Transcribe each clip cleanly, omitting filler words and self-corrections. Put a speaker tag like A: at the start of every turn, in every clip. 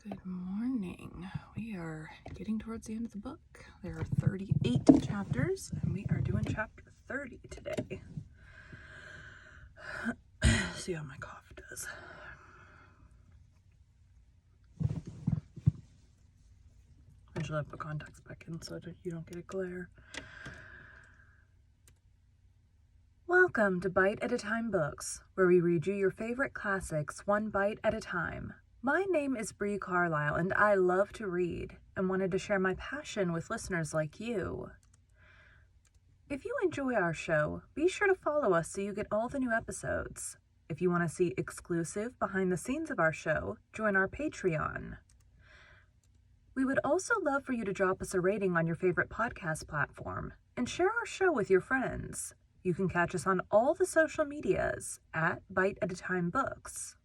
A: Good morning. We are getting towards the end of the book. There are 38 chapters, and we are doing chapter 30 today. See how my cough does. I should have put contacts back in so that you don't get a glare. Welcome to Bite at a Time Books, where we read you your favorite classics one bite at a time. My name is Bree Carlisle, and I love to read and wanted to share my passion with listeners like you. If you enjoy our show, be sure to follow us so you get all the new episodes. If you want to see exclusive behind the scenes of our show, join our Patreon. We would also love for you to drop us a rating on your favorite podcast platform and share our show with your friends. You can catch us on all the social medias at Bite at a Time Books.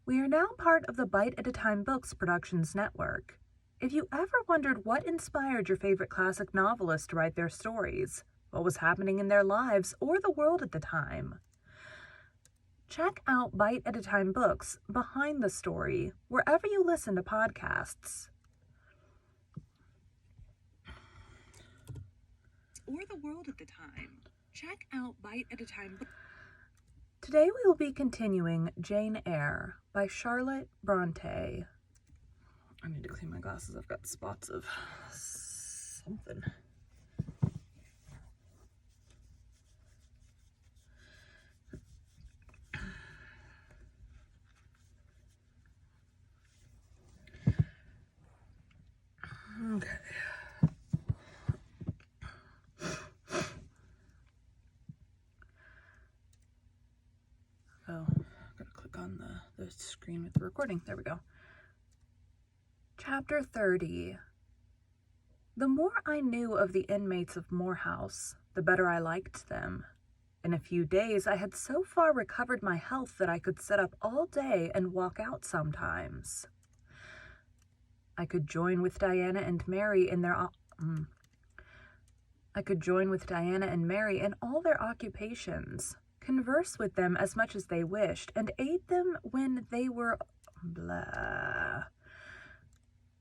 A: We are now part of the Bite at a Time Books Productions Network. If you ever wondered what inspired your favorite classic novelists to write their stories, what was happening in their lives or the world at the time, check out Bite at a Time Books Behind the Story wherever you listen to podcasts. Or the world at the time. Check out Bite at a Time Books. Today we will be continuing Jane Eyre by Charlotte Bronte. I need to clean my glasses. I've got spots of something. Okay. Oh, I've got to click on the screen with the recording. There we go. Chapter 30. The more I knew of the inmates of Moor House, the better I liked them. In a few days, I had so far recovered my health that I could sit up all day and walk out sometimes. I could join with Diana and Mary in all their occupations, converse with them as much as they wished, and aid them when they were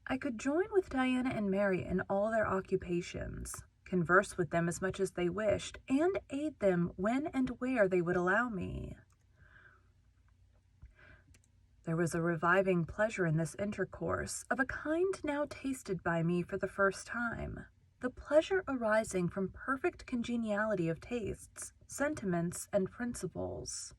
A: I could join with Diana and Mary in all their occupations, converse with them as much as they wished, and aid them when and where they would allow me. There was a reviving pleasure in this intercourse, of a kind now tasted by me for the first time, the pleasure arising from perfect congeniality of tastes, sentiments, and principles.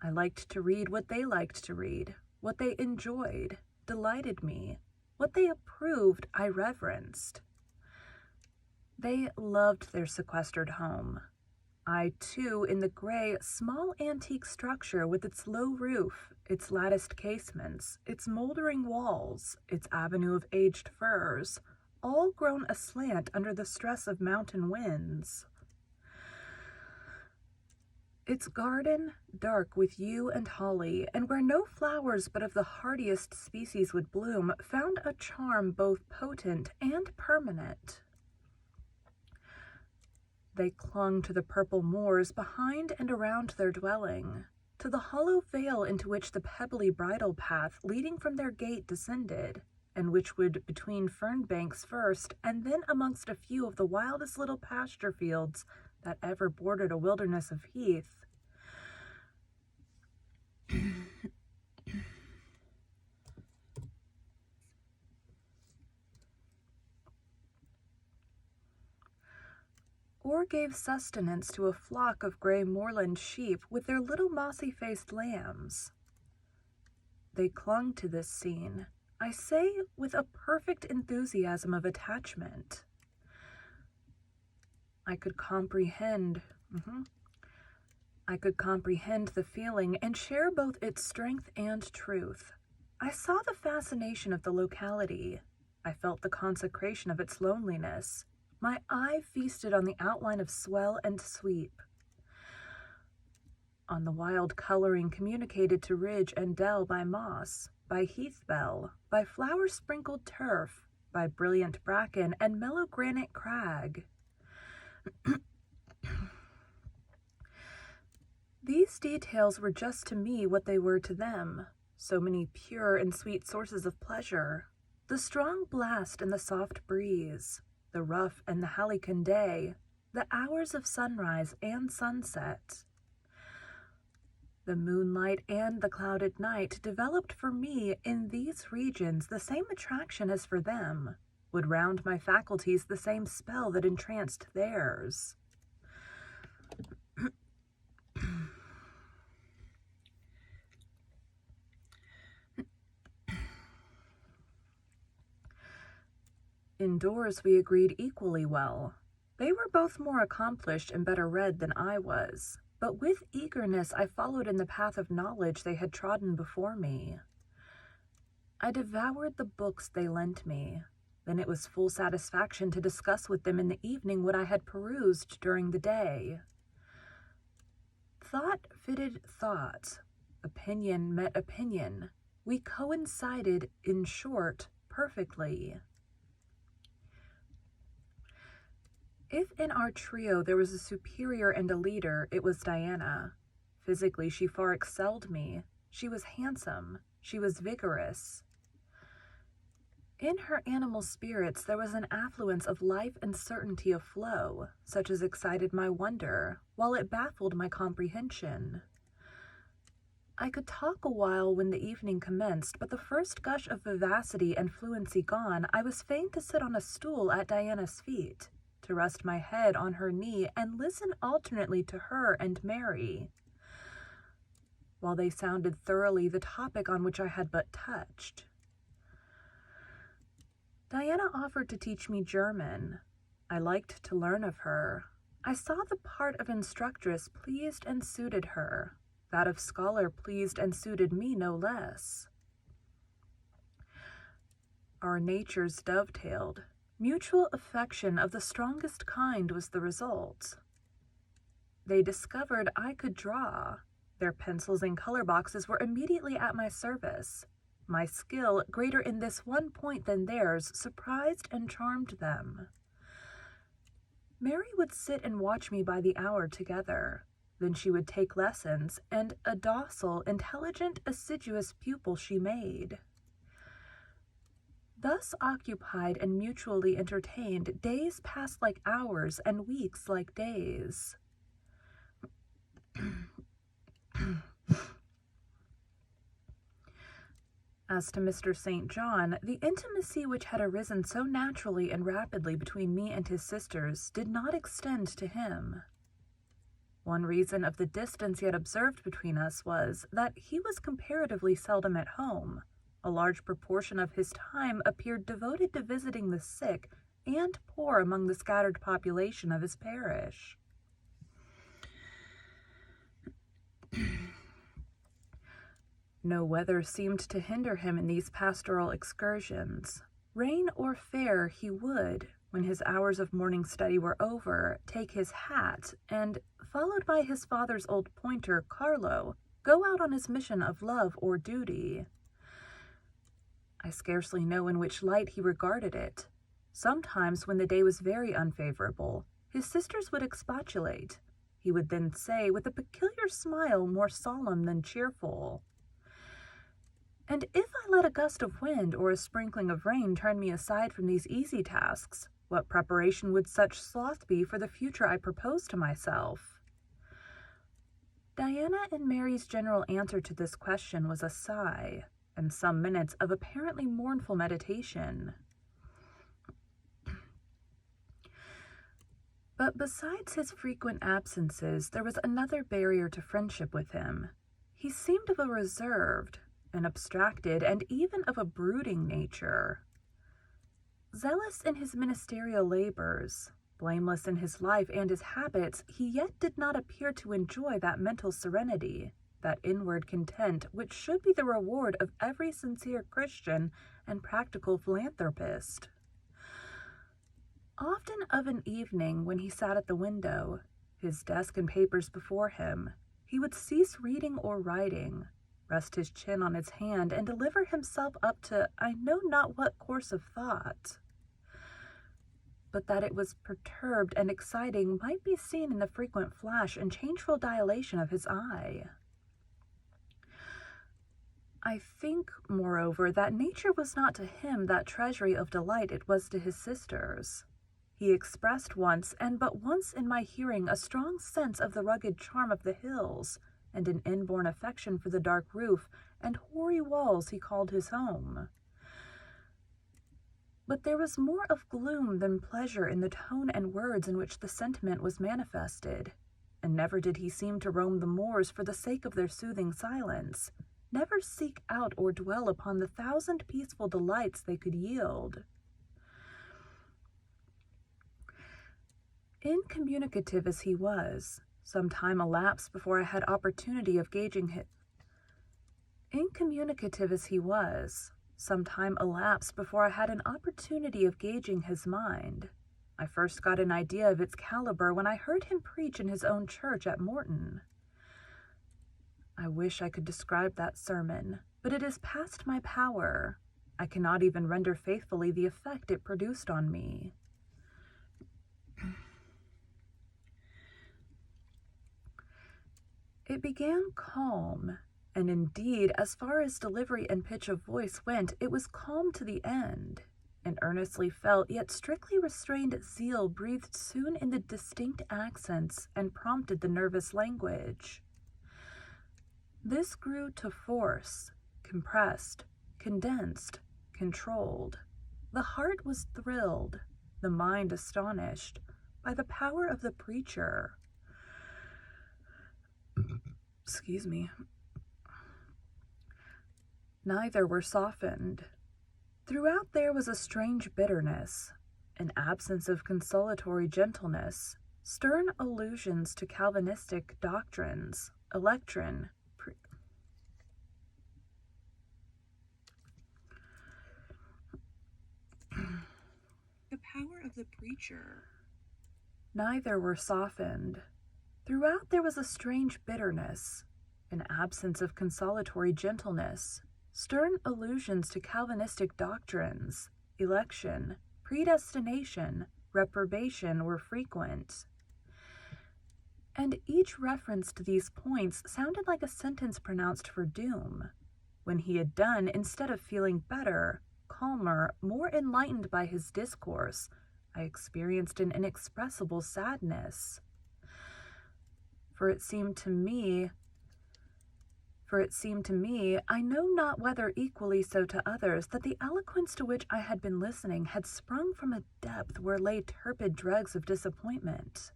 A: I liked to read what they liked to read, what they enjoyed, delighted me, what they approved I reverenced. They loved their sequestered home. I, too, in the gray, small antique structure with its low roof, its latticed casements, its moldering walls, its avenue of aged firs, all grown aslant under the stress of mountain winds. Its garden, dark with yew and holly, and where no flowers but of the hardiest species would bloom, found a charm both potent and permanent. They clung to the purple moors behind and around their dwelling, to the hollow vale into which the pebbly bridle path leading from their gate descended, and which would between fern banks first, and then amongst a few of the wildest little pasture fields that ever bordered a wilderness of heath. Or gave sustenance to a flock of gray moorland sheep with their little mossy-faced lambs. They clung to this scene, I say, with a perfect enthusiasm of attachment. I could comprehend the feeling and share both its strength and truth. I saw the fascination of the locality. I felt the consecration of its loneliness. My eye feasted on the outline of swell and sweep, on the wild coloring communicated to ridge and dell by moss, by heath bell, by flower-sprinkled turf, by brilliant bracken and mellow granite crag. These details were just to me what they were to them, So many pure and sweet sources of pleasure. The strong blast and the soft breeze, the rough and the halcyon day, the hours of sunrise and sunset. The moonlight and the clouded night developed for me in these regions the same attraction as for them, would round my faculties the same spell that entranced theirs. Indoors we agreed equally well. They were both more accomplished and better read than I was, but with eagerness I followed in the path of knowledge they had trodden before me. I devoured the books they lent me. Then it was full satisfaction to discuss with them in the evening what I had perused during the day. Thought fitted thought. Opinion met opinion. We coincided, in short, perfectly. If in our trio there was a superior and a leader, it was Diana. Physically, she far excelled me. She was handsome. She was vigorous. In her animal spirits there was an affluence of life and certainty of flow, such as excited my wonder, while it baffled my comprehension. I could talk a while when the evening commenced, but the first gush of vivacity and fluency gone, I was fain to sit on a stool at Diana's feet, to rest my head on her knee and listen alternately to her and Mary, while they sounded thoroughly the topic on which I had but touched. Diana offered to teach me German. I liked to learn of her. I saw the part of instructress pleased and suited her. That of scholar pleased and suited me no less. Our natures dovetailed. Mutual affection of the strongest kind was the result. They discovered I could draw. Their pencils and color boxes were immediately at my service. My skill, greater in this one point than theirs, surprised and charmed them. Mary would sit and watch me by the hour together. Then she would take lessons, and a docile, intelligent, assiduous pupil she made. Thus occupied and mutually entertained, days passed like hours and weeks like days. As to Mr. St. John, the intimacy which had arisen so naturally and rapidly between me and his sisters did not extend to him. One reason of the distance yet observed between us was that he was comparatively seldom at home. A large proportion of his time appeared devoted to visiting the sick and poor among the scattered population of his parish. No weather seemed to hinder him in these pastoral excursions. Rain or fair, he would, when his hours of morning study were over, take his hat and, followed by his father's old pointer, Carlo, go out on his mission of love or duty. I scarcely know in which light he regarded it. Sometimes, when the day was very unfavorable, his sisters would expostulate. He would then say, with a peculiar smile more solemn than cheerful, "And if I let a gust of wind or a sprinkling of rain turn me aside from these easy tasks, what preparation would such sloth be for the future I propose to myself?" Diana and Mary's general answer to this question was a sigh, and some minutes of apparently mournful meditation. But besides his frequent absences, there was another barrier to friendship with him. He seemed of a reserved, an abstracted, and even of a brooding nature. Zealous in his ministerial labors, blameless in his life and his habits, he yet did not appear to enjoy that mental serenity, that inward content which should be the reward of every sincere Christian and practical philanthropist. Often of an evening, when he sat at the window, his desk and papers before him, he would cease reading or writing, rest his chin on his hand, and deliver himself up to I know not what course of thought. But that it was perturbed and exciting might be seen in the frequent flash and changeful dilation of his eye. I think, moreover, that nature was not to him that treasury of delight it was to his sisters. He expressed once, and but once in my hearing, a strong sense of the rugged charm of the hills, and an inborn affection for the dark roof and hoary walls he called his home. But there was more of gloom than pleasure in the tone and words in which the sentiment was manifested, and never did he seem to roam the moors for the sake of their soothing silence, never seek out or dwell upon the thousand peaceful delights they could yield. Incommunicative as he was, some time elapsed before I had opportunity of gauging his mind. I first got an idea of its caliber when I heard him preach in his own church at Morton. I wish I could describe that sermon, but it is past my power. I cannot even render faithfully the effect it produced on me. It began calm, and indeed, as far as delivery and pitch of voice went, it was calm to the end. An earnestly felt, yet strictly restrained zeal breathed soon in the distinct accents and prompted the nervous language. This grew to force, compressed, condensed, controlled. The heart was thrilled, the mind astonished, by the power of the preacher. Excuse me. Neither were softened. Throughout there was a strange bitterness, an absence of consolatory gentleness, stern allusions to Calvinistic doctrines, election, the power of the preacher. Neither were softened. Throughout there was a strange bitterness, an absence of consolatory gentleness, stern allusions to Calvinistic doctrines, election, predestination, reprobation were frequent. And each reference to these points sounded like a sentence pronounced for doom. When he had done, instead of feeling better, calmer, more enlightened by his discourse, I experienced an inexpressible sadness. For it seemed to me, I know not whether equally so to others, that the eloquence to which I had been listening had sprung from a depth where lay turbid dregs of disappointment,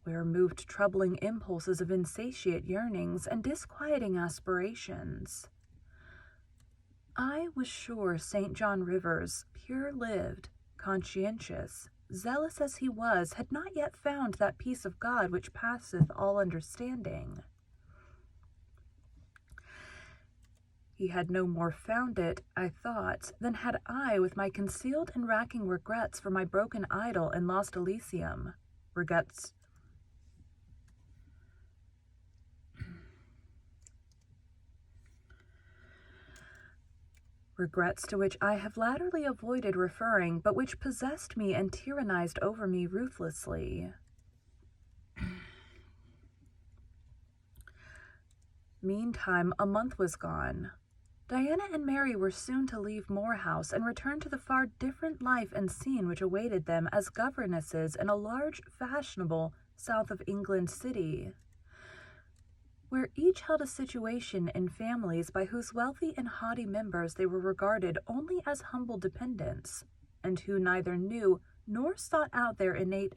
A: where moved troubling impulses of insatiate yearnings and disquieting aspirations. I was sure St. John Rivers, pure-lived, conscientious, zealous as he was, had not yet found that peace of God which passeth all understanding. He had no more found it, I thought, than had I, with my concealed and racking regrets for my broken idol and lost Elysium, regrets to which I have latterly avoided referring, but which possessed me and tyrannized over me ruthlessly. Meantime, a month was gone. Diana and Mary were soon to leave Moor House and return to the far different life and scene which awaited them as governesses in a large, fashionable, south of England city, where each held a situation in families by whose wealthy and haughty members they were regarded only as humble dependents, and who neither knew nor sought out their innate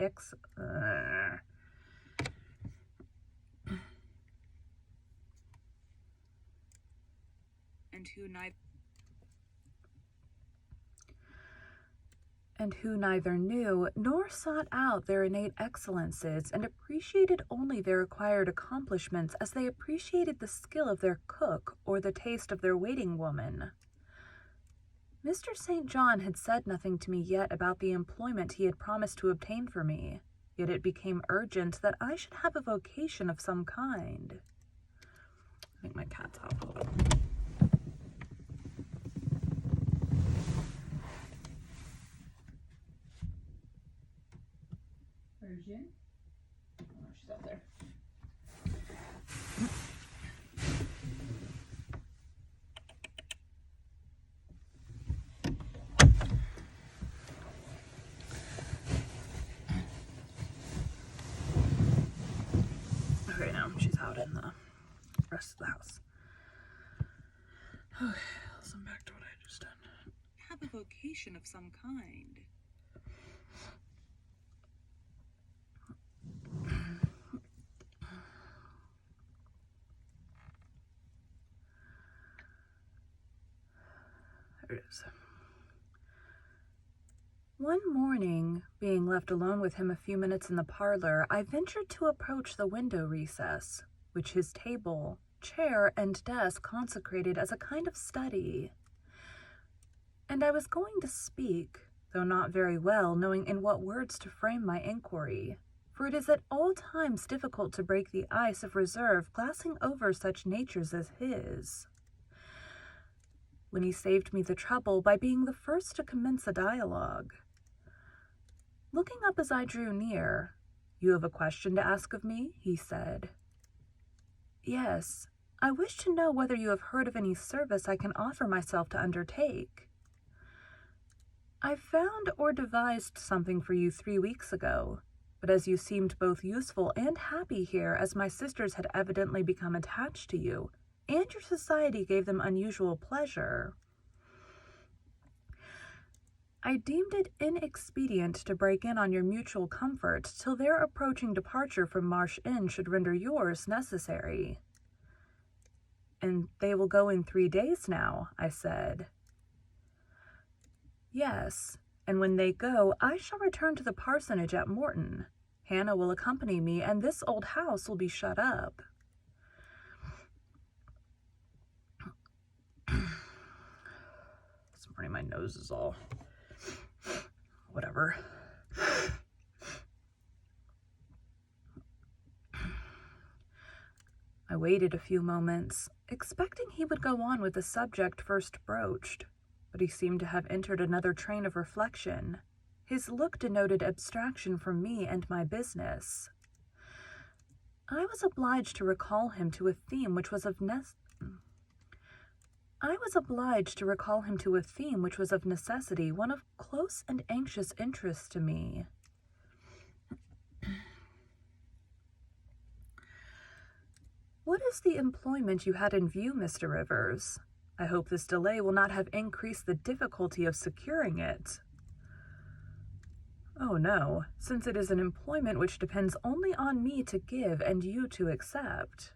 A: excellences, and appreciated only their acquired accomplishments as they appreciated the skill of their cook or the taste of their waiting woman. Mr. St. John had said nothing to me yet about the employment he had promised to obtain for me, yet it became urgent that I should have a vocation of some kind. I think my cat's out. Hold on. Virgin? Oh, she's out there. the house. Okay, listen back to what I just done.
B: Have a vocation of some kind.
A: There it is. One morning, being left alone with him a few minutes in the parlor, I ventured to approach the window recess, which his table, chair, and desk consecrated as a kind of study. And I was going to speak, though not very well knowing in what words to frame my inquiry, for it is at all times difficult to break the ice of reserve glassing over such natures as his, when he saved me the trouble by being the first to commence a dialogue. Looking up as I drew near, "You have a question to ask of me?" he said. "Yes, I wish to know whether you have heard of any service I can offer myself to undertake. I found or devised something for you 3 weeks ago, but as you seemed both useful and happy here, as my sisters had evidently become attached to you, and your society gave them unusual pleasure, I deemed it inexpedient to break in on your mutual comfort till their approaching departure from Marsh Inn should render yours necessary." "And they will go in 3 days now," I said. "Yes, and when they go, I shall return to the parsonage at Morton. Hannah will accompany me, and this old house will be shut up." This morning my nose is all whatever. I waited a few moments, expecting he would go on with the subject first broached, but he seemed to have entered another train of reflection. His look denoted abstraction from me and my business. I was obliged to recall him to a theme which was of necessity one of close and anxious interest to me. "What is the employment you had in view, Mr. Rivers? I hope this delay will not have increased the difficulty of securing it." "Oh, no, since it is an employment which depends only on me to give and you to accept."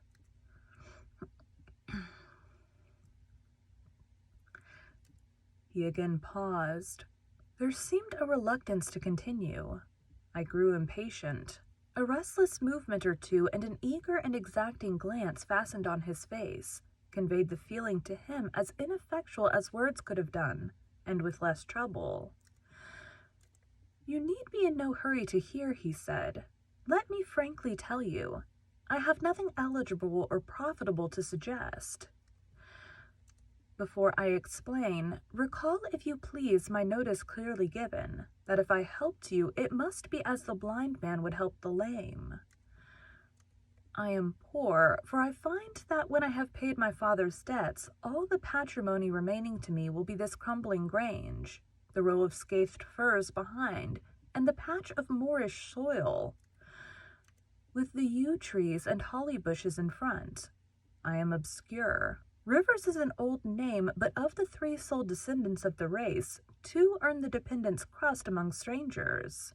A: He again paused. There seemed a reluctance to continue. I grew impatient. A restless movement or two and an eager and exacting glance fastened on his face conveyed the feeling to him as ineffectual as words could have done, and with less trouble. "You need be in no hurry to hear," he said. "Let me frankly tell you, I have nothing eligible or profitable to suggest. Before I explain, recall, if you please, my notice clearly given, that if I helped you, it must be as the blind man would help the lame. I am poor, for I find that when I have paid my father's debts, all the patrimony remaining to me will be this crumbling grange, the row of scathed firs behind, and the patch of moorish soil, with the yew trees and holly bushes in front. I am obscure. Rivers is an old name, but of the 3 sole descendants of the race, 2 earn the dependent's crust among strangers,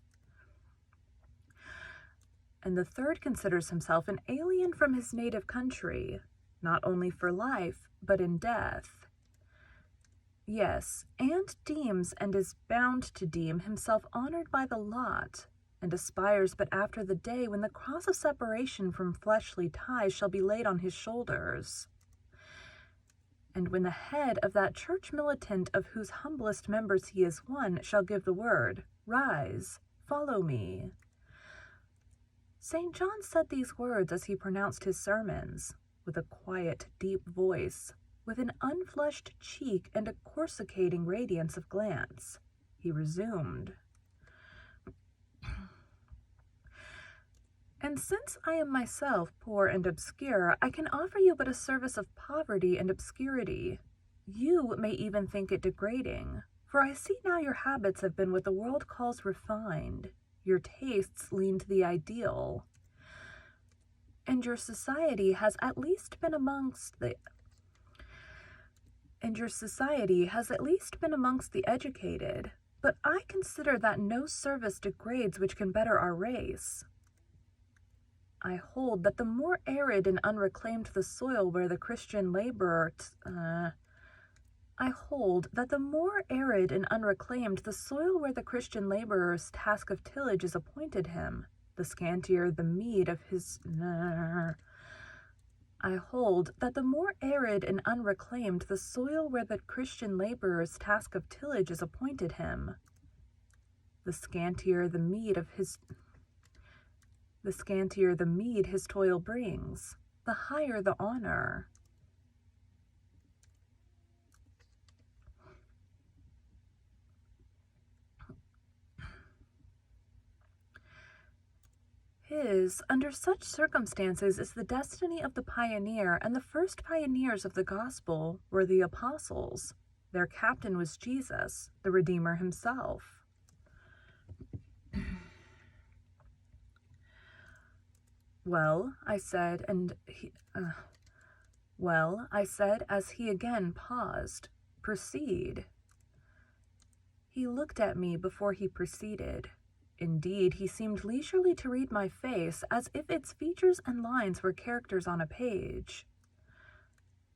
A: and the 3rd considers himself an alien from his native country, not only for life, but in death. Yes, and deems, and is bound to deem, himself honored by the lot, and aspires but after the day when the cross of separation from fleshly ties shall be laid on his shoulders, and when the head of that church militant of whose humblest members he is one shall give the word, 'Rise, follow me.'" St. John said these words as he pronounced his sermons, with a quiet, deep voice, with an unflushed cheek and a coruscating radiance of glance. He resumed, "And since I am myself poor and obscure, I can offer you but a service of poverty and obscurity. You may even think it degrading, for I see now your habits have been what the world calls refined. Your tastes lean to the ideal. and your society has at least been amongst the educated, but I consider that no service degrades which can better our race. I hold that the more arid and unreclaimed the soil where the Christian laborer's task of tillage is appointed him, the scantier the meed of his I hold that the more arid and unreclaimed the soil where the Christian laborer's task of tillage is appointed him, the scantier the meed his toil brings, the higher the honor. Under such circumstances, is the destiny of the pioneer, and the first pioneers of the gospel were the apostles. Their captain was Jesus, the Redeemer himself. Well, I said as he again paused, proceed. He looked at me before he proceeded. Indeed, he seemed leisurely to read my face, as if its features and lines were characters on a page.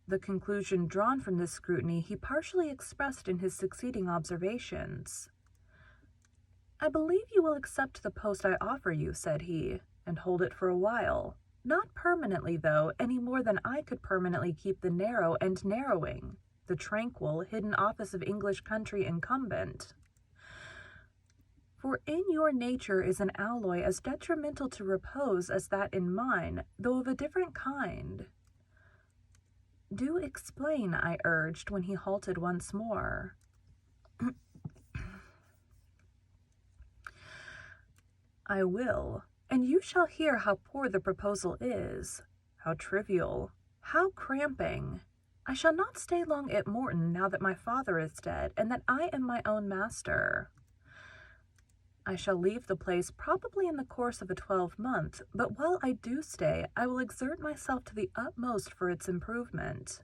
A: The conclusion drawn from this scrutiny he partially expressed in his succeeding observations. I believe you will accept the post I offer you, said he, and hold it for a while. Not permanently, though, any more than I could permanently keep the narrow and narrowing, the tranquil, hidden office of English country incumbent. For in your nature is an alloy as detrimental to repose as that in mine, though of a different kind. Do explain, I urged, when he halted once more. I will, and you shall hear how poor the proposal is, how trivial, how cramping. I shall not stay long at Morton now that my father is dead, and that I am my own master. I shall leave the place probably in the course of a 12-month, but while I do stay, I will exert myself to the utmost for its improvement.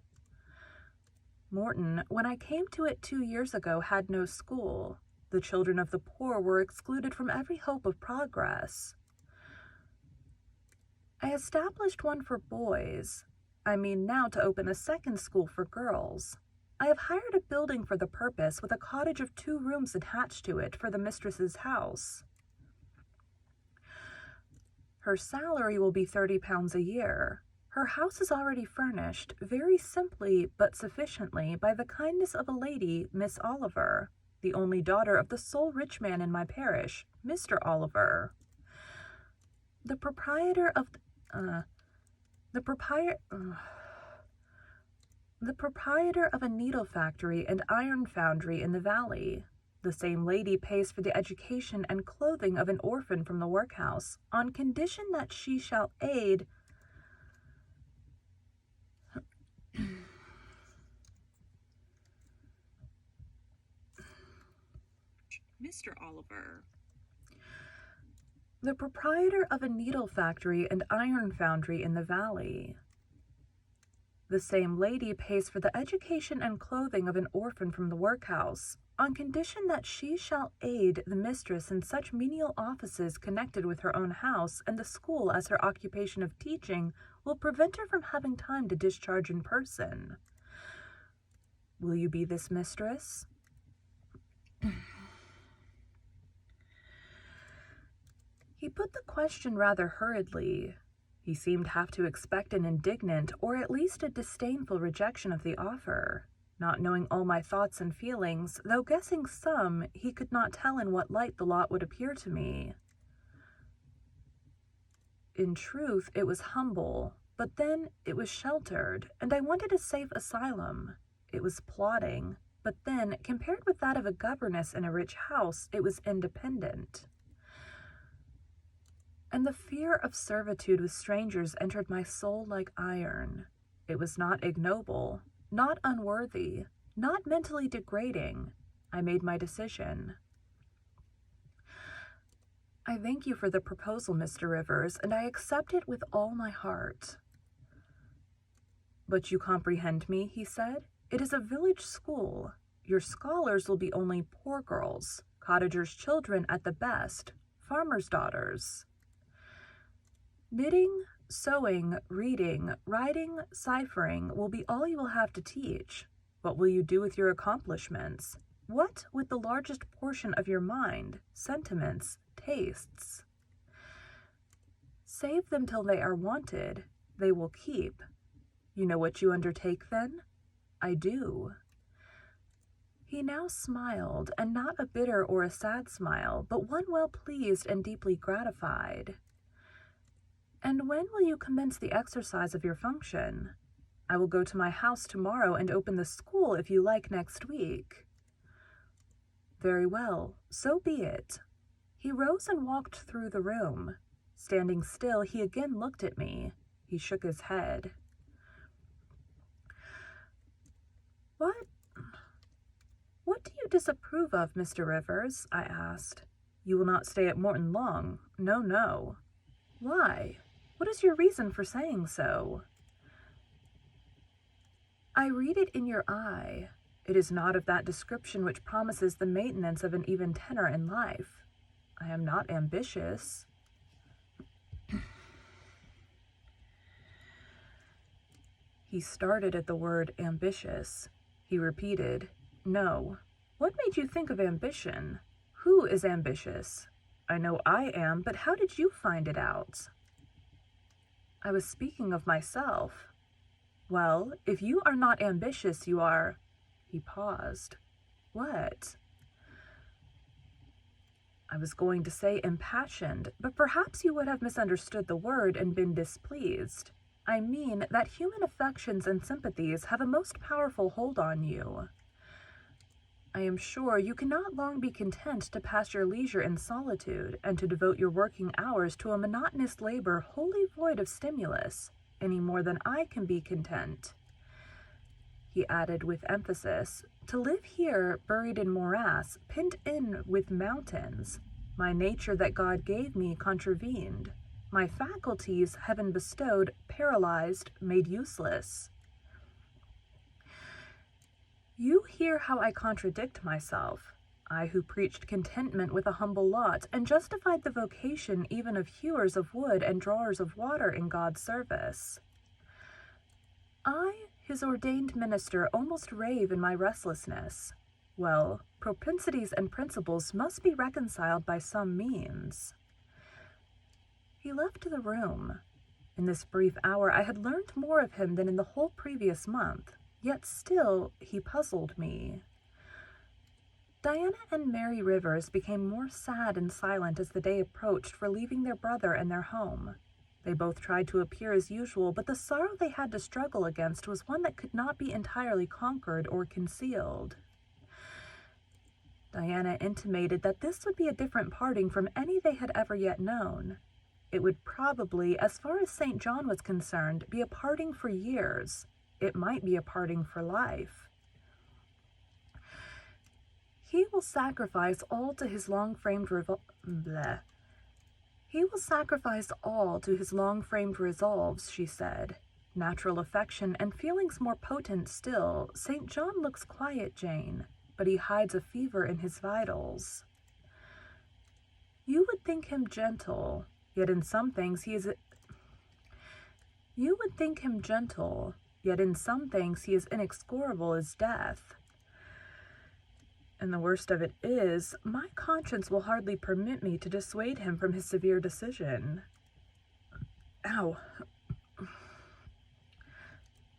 A: Morton, when I came to it 2 years ago, had no school. The children of the poor were excluded from every hope of progress. I established one for boys. I mean now to open a second school for girls. I have hired a building for the purpose, with a cottage of 2 rooms attached to it for the mistress's house. Her salary will be £30 a year. Her house is already furnished, very simply but sufficiently, by the kindness of a lady, Miss Oliver, the only daughter of the sole rich man in my parish, Mr. Oliver. The proprietor of a needle factory and iron foundry in the valley. The same lady pays for the education and clothing of an orphan from the workhouse, on condition that she shall aid
B: Mr. Oliver.
A: The proprietor of a needle factory and iron foundry in the valley. The same lady pays for the education and clothing of an orphan from the workhouse, on condition that she shall aid the mistress in such menial offices connected with her own house and the school as her occupation of teaching will prevent her from having time to discharge in person. Will you be this mistress? He put the question rather hurriedly. He seemed half to expect an indignant, or at least a disdainful rejection of the offer. Not knowing all my thoughts and feelings, though guessing some, he could not tell in what light the lot would appear to me. In truth, it was humble, but then it was sheltered, and I wanted a safe asylum. It was plodding, but then, compared with that of a governess in a rich house, it was independent. And the fear of servitude with strangers entered my soul like iron. It was not ignoble, not unworthy, not mentally degrading. I made my decision. I thank you for the proposal, Mr. Rivers, and I accept it with all my heart. But you comprehend me, he said. It is a village school. Your scholars will be only poor girls, cottagers' children at the best, farmers' daughters. Knitting, sewing, reading, writing, ciphering will be all you will have to teach. What will you do with your accomplishments? What with the largest portion of your mind, sentiments, tastes? Save them till they are wanted. They will keep. You know what you undertake, then? I do. He now smiled, and not a bitter or a sad smile, but one well pleased and deeply gratified. And when will you commence the exercise of your function? I will go to my house tomorrow and open the school if you like next week. Very well, so be it. He rose and walked through the room. Standing still, he again looked at me. He shook his head. What do you disapprove of, Mr. Rivers? I asked. You will not stay at Morton long. No, no. Why? What is your reason for saying so? I read it in your eye. It is not of that description which promises the maintenance of an even tenor in life. I am not ambitious. He started at the word ambitious. He repeated, No. What made you think of ambition? Who is ambitious? I know I am, but how did you find it out? I was speaking of myself. Well, if you are not ambitious, you are... He paused. What? I was going to say impassioned, but perhaps you would have misunderstood the word and been displeased. I mean that human affections and sympathies have a most powerful hold on you. I am sure you cannot long be content to pass your leisure in solitude and to devote your working hours to a monotonous labor wholly void of stimulus, any more than I can be content. He added with emphasis, to live here, buried in morass, pinned in with mountains. My nature that God gave me contravened. My faculties, heaven bestowed, paralyzed, made useless. You hear how I contradict myself, I who preached contentment with a humble lot, and justified the vocation even of hewers of wood and drawers of water in God's service. I, his ordained minister, almost rave in my restlessness. Well, propensities and principles must be reconciled by some means. He left the room. In this brief hour I had learned more of him than in the whole previous month. Yet still, he puzzled me. Diana and Mary Rivers became more sad and silent as the day approached for leaving their brother and their home. They both tried to appear as usual, but the sorrow they had to struggle against was one that could not be entirely conquered or concealed. Diana intimated that this would be a different parting from any they had ever yet known. It would probably, as far as St. John was concerned, be a parting for years. It might be a parting for life. He will sacrifice all to his long-framed He will sacrifice all to his long-framed resolves, she said. Natural affection and feelings more potent still. St. John looks quiet, Jane, but he hides a fever in his vitals. You would think him gentle, yet in some things he is... You would think him gentle, yet in some things he is inexorable as death. And the worst of it is, my conscience will hardly permit me to dissuade him from his severe decision. Ow.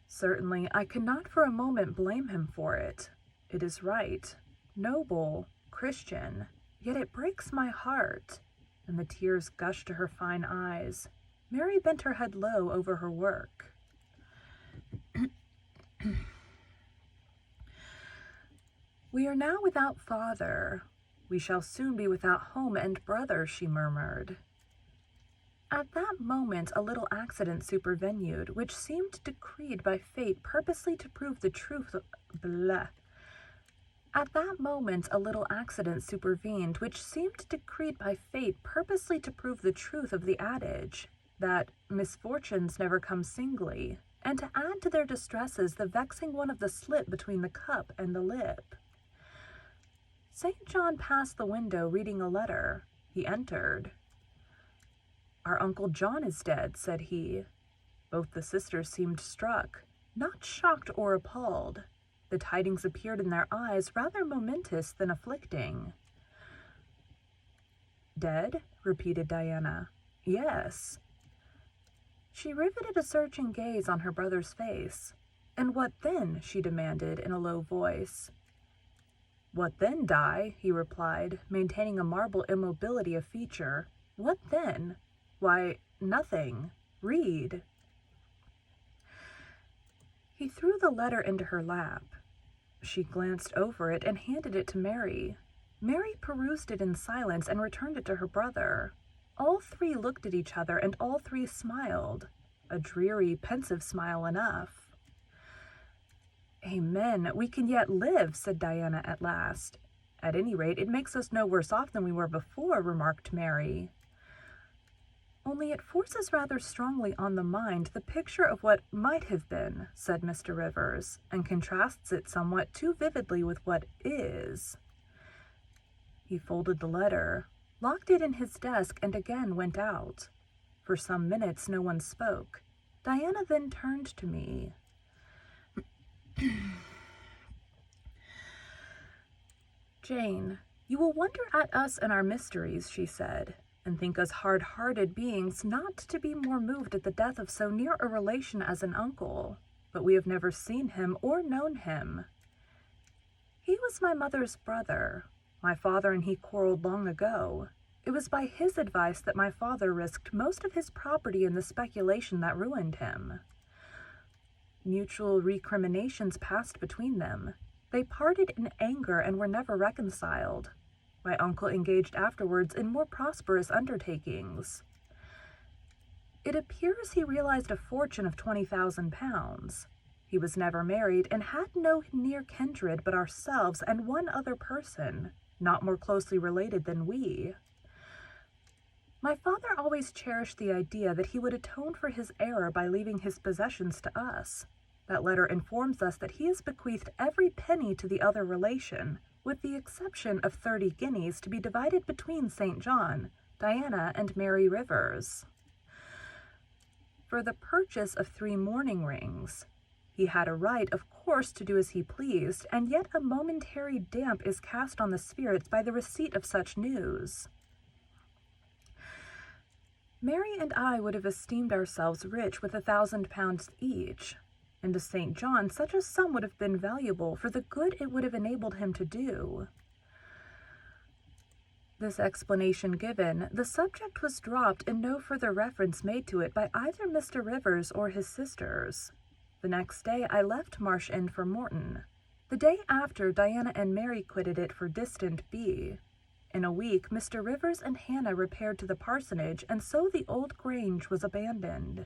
A: Certainly, I cannot for a moment blame him for it. It is right, noble, Christian, yet it breaks my heart. And the tears gushed to her fine eyes. Mary bent her head low over her work. We are now without father. We shall soon be without home and brother, she murmured. At that moment a little accident supervened, which seemed decreed by fate purposely to prove the truth At that moment, a little accident supervened, which seemed decreed by fate purposely to prove the truth of the adage that misfortunes never come singly, and to add to their distresses the vexing one of the slit between the cup and the lip. St. John passed the window reading a letter. He entered. "Our Uncle John is dead," said he. Both the sisters seemed struck, not shocked or appalled. The tidings appeared in their eyes rather momentous than afflicting. "Dead?" repeated Diana. "Yes." She riveted a searching gaze on her brother's face. "And what then?" she demanded in a low voice. "What then, Di?" he replied, maintaining a marble immobility of feature. "What then? Why, nothing. Read." He threw the letter into her lap. She glanced over it and handed it to Mary. Mary perused it in silence and returned it to her brother. All three looked at each other, and all three smiled. A dreary, pensive smile enough. "Amen, we can yet live," said Diana at last. "At any rate, it makes us no worse off than we were before," remarked Mary. "Only it forces rather strongly on the mind the picture of what might have been," said Mr. Rivers, "and contrasts it somewhat too vividly with what is." He folded the letter, locked it in his desk, and again went out. For some minutes no one spoke. Diana then turned to me. "Jane, you will wonder at us and our mysteries," she said, "and think us hard-hearted beings not to be more moved at the death of so near a relation as an uncle, but we have never seen him or known him. He was my mother's brother. My father and he quarreled long ago. It was by his advice that my father risked most of his property in the speculation that ruined him. Mutual recriminations passed between them. They parted in anger and were never reconciled. My uncle engaged afterwards in more prosperous undertakings. It appears he realized a fortune of £20,000. He was never married and had no near kindred but ourselves and one other person, not more closely related than we. My father always cherished the idea that he would atone for his error by leaving his possessions to us. That letter informs us that he has bequeathed every penny to the other relation, with the exception of 30 guineas to be divided between St. John, Diana, and Mary Rivers. For the purchase of 3 mourning rings. He had a right, of course, to do as he pleased, and yet a momentary damp is cast on the spirits by the receipt of such news. Mary and I would have esteemed ourselves rich with £1,000 each, and to St. John such a sum would have been valuable for the good it would have enabled him to do. This explanation given, the subject was dropped and no further reference made to it by either Mr. Rivers or his sisters. The next day I left Marsh End for Morton. The day after, Diana and Mary quitted it for distant B. In a week, Mr. Rivers and Hannah repaired to the parsonage, and so the old grange was abandoned.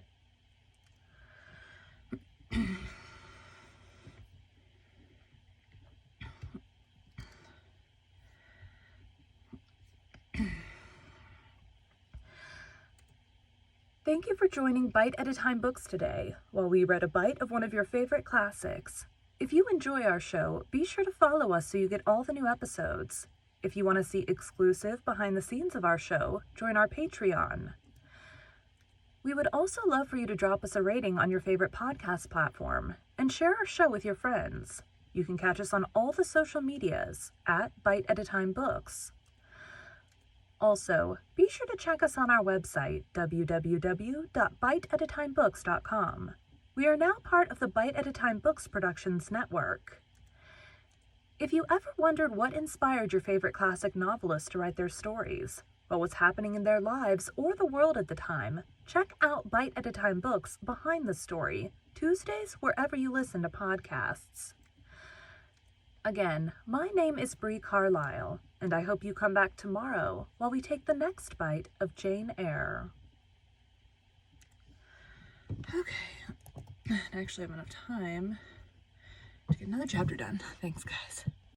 A: Thank you for joining Bite at a Time Books today, while we read a bite of one of your favorite classics. If you enjoy our show, be sure to follow us so you get all the new episodes. If you want to see exclusive behind the scenes of our show, join our Patreon. We would also love for you to drop us a rating on your favorite podcast platform and share our show with your friends. You can catch us on all the social medias at Bite at a Time Books. Also, be sure to check us on our website, www.biteatatimebooks.com. We are now part of the Bite at a Time Books Productions Network. If you ever wondered what inspired your favorite classic novelists to write their stories, what was happening in their lives or the world at the time, check out Bite at a Time Books Behind the Story, Tuesdays wherever you listen to podcasts. Again, my name is Bree Carlisle, and I hope you come back tomorrow while we take the next bite of Jane Eyre. Okay, I actually have enough time to get another chapter done. Thanks, guys.